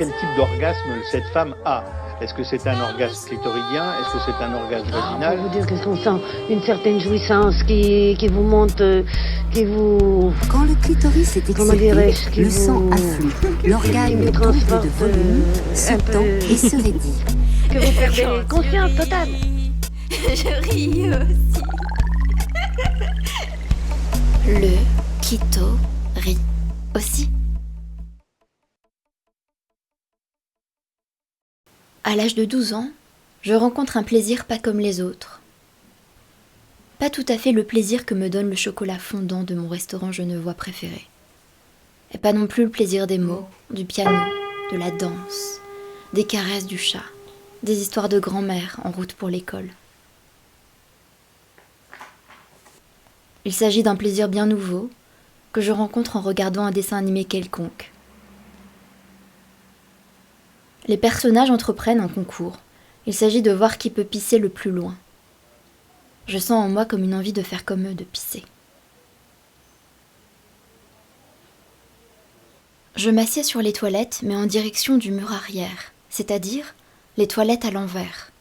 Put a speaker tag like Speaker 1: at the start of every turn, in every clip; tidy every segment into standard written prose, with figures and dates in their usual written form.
Speaker 1: quel type d'orgasme cette femme a. Est-ce que c'est un orgasme clitoridien? Est-ce que c'est un orgasme vaginal?
Speaker 2: Pour vous dire qu'est-ce qu'on sent une certaine jouissance qui vous monte, qui vous...
Speaker 3: Quand le clitoris est excité, le sang afflue. L'organe double de volume, se tend et se raidit.
Speaker 2: Que vous perdez conscience totale.
Speaker 4: Je ris aussi. Le clito rit aussi. À l'âge de 12 ans, je rencontre un plaisir pas comme les autres. Pas tout à fait le plaisir que me donne le chocolat fondant de mon restaurant genevois préféré. Et pas non plus le plaisir des mots, du piano, de la danse, des caresses du chat, des histoires de grand-mère en route pour l'école. Il s'agit d'un plaisir bien nouveau, que je rencontre en regardant un dessin animé quelconque. Les personnages entreprennent un concours. Il s'agit de voir qui peut pisser le plus loin. Je sens en moi comme une envie de faire comme eux, de pisser. Je m'assieds sur les toilettes, mais en direction du mur arrière, c'est-à-dire les toilettes à l'envers.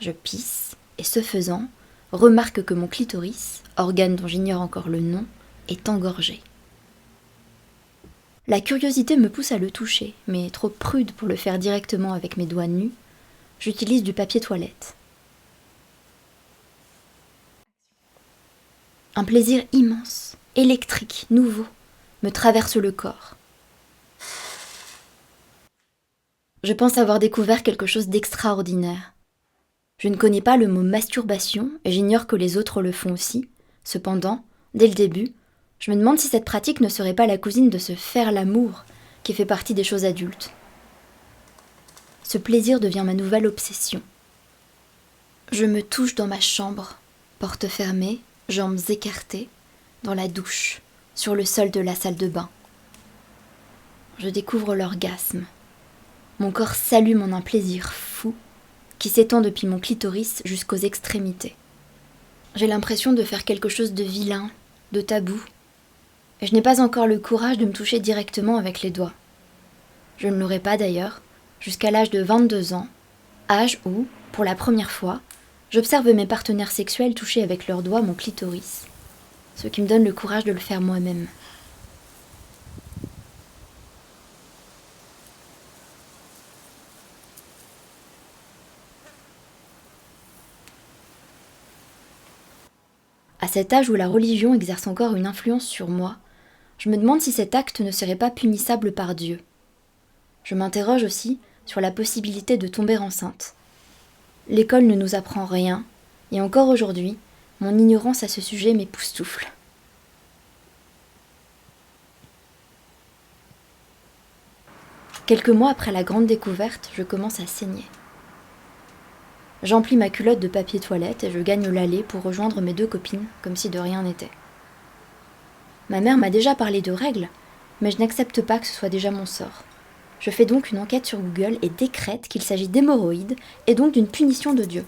Speaker 4: Je pisse, et ce faisant, remarque que mon clitoris, organe dont j'ignore encore le nom, est engorgé. La curiosité me pousse à le toucher, mais trop prude pour le faire directement avec mes doigts nus, j'utilise du papier toilette. Un plaisir immense, électrique, nouveau, me traverse le corps. Je pense avoir découvert quelque chose d'extraordinaire. Je ne connais pas le mot masturbation et j'ignore que les autres le font aussi. Cependant, dès le début, je me demande si cette pratique ne serait pas la cousine de se faire l'amour, qui fait partie des choses adultes. Ce plaisir devient ma nouvelle obsession. Je me touche dans ma chambre, porte fermée, jambes écartées, dans la douche, sur le sol de la salle de bain. Je découvre l'orgasme. Mon corps s'allume en un plaisir fou, qui s'étend depuis mon clitoris jusqu'aux extrémités. J'ai l'impression de faire quelque chose de vilain, de tabou, et je n'ai pas encore le courage de me toucher directement avec les doigts. Je ne l'aurai pas d'ailleurs, jusqu'à l'âge de 22 ans, âge où, pour la première fois, j'observe mes partenaires sexuels toucher avec leurs doigts mon clitoris, ce qui me donne le courage de le faire moi-même. À cet âge où la religion exerce encore une influence sur moi, je me demande si cet acte ne serait pas punissable par Dieu. Je m'interroge aussi sur la possibilité de tomber enceinte. L'école ne nous apprend rien, et encore aujourd'hui, mon ignorance à ce sujet m'époustoufle. Quelques mois après la grande découverte, je commence à saigner. J'emplis ma culotte de papier toilette et je gagne l'allée pour rejoindre mes 2 copines, comme si de rien n'était. Ma mère m'a déjà parlé de règles, mais je n'accepte pas que ce soit déjà mon sort. Je fais donc une enquête sur Google et décrète qu'il s'agit d'hémorroïdes et donc d'une punition de Dieu.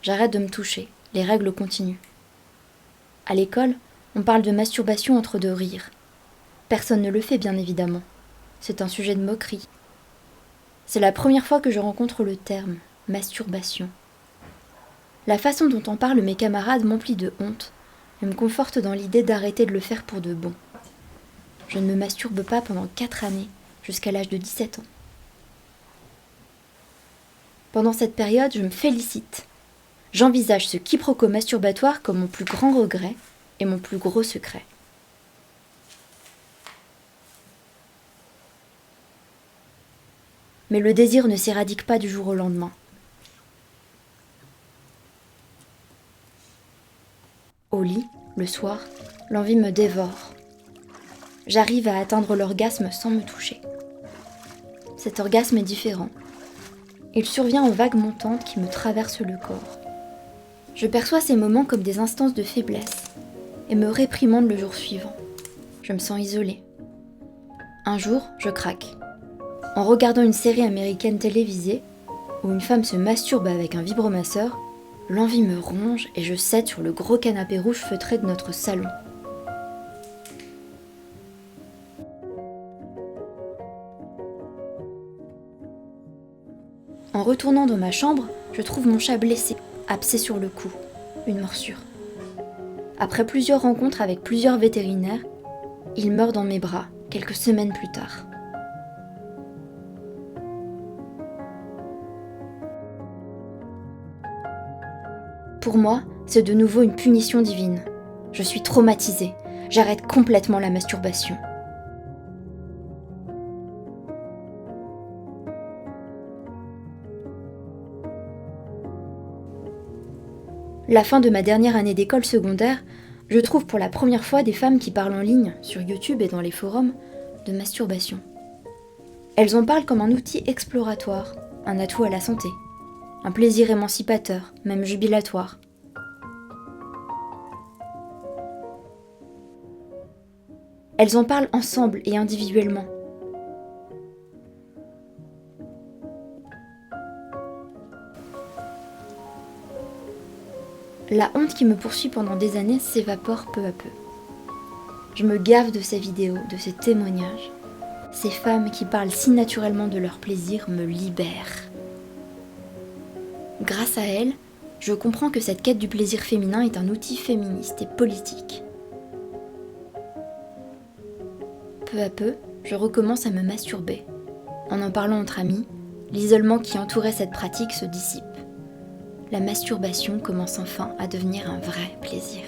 Speaker 4: J'arrête de me toucher, les règles continuent. À l'école, on parle de masturbation entre 2 rires. Personne ne le fait bien évidemment. C'est un sujet de moquerie. C'est la première fois que je rencontre le terme masturbation. La façon dont en parlent mes camarades m'emplit de honte et me conforte dans l'idée d'arrêter de le faire pour de bon. Je ne me masturbe pas pendant 4 années, jusqu'à l'âge de 17 ans. Pendant cette période, je me félicite. J'envisage ce quiproquo masturbatoire comme mon plus grand regret et mon plus gros secret. Mais le désir ne s'éradique pas du jour au lendemain. Au lit, le soir, l'envie me dévore. J'arrive à atteindre l'orgasme sans me toucher. Cet orgasme est différent. Il survient en vagues montantes qui me traversent le corps. Je perçois ces moments comme des instances de faiblesse et me réprimande le jour suivant. Je me sens isolée. Un jour, je craque. En regardant une série américaine télévisée, où une femme se masturbe avec un vibromasseur, l'envie me ronge et je cède sur le gros canapé rouge feutré de notre salon. retournant dans ma chambre, je trouve mon chat blessé, abcès sur le cou, une morsure. Après plusieurs rencontres avec plusieurs vétérinaires, il meurt dans mes bras quelques semaines plus tard. Pour moi, c'est de nouveau une punition divine. Je suis traumatisée. J'arrête complètement la masturbation. La fin de ma dernière année d'école secondaire, je trouve pour la première fois des femmes qui parlent en ligne, sur YouTube et dans les forums, de masturbation. Elles en parlent comme un outil exploratoire, un atout à la santé, un plaisir émancipateur, même jubilatoire. Elles en parlent ensemble et individuellement. La honte qui me poursuit pendant des années s'évapore peu à peu. Je me gave de ces vidéos, de ces témoignages. Ces femmes qui parlent si naturellement de leur plaisir me libèrent. Grâce à elles, je comprends que cette quête du plaisir féminin est un outil féministe et politique. Peu à peu, je recommence à me masturber. En parlant entre amis, l'isolement qui entourait cette pratique se dissipe. La masturbation commence enfin à devenir un vrai plaisir.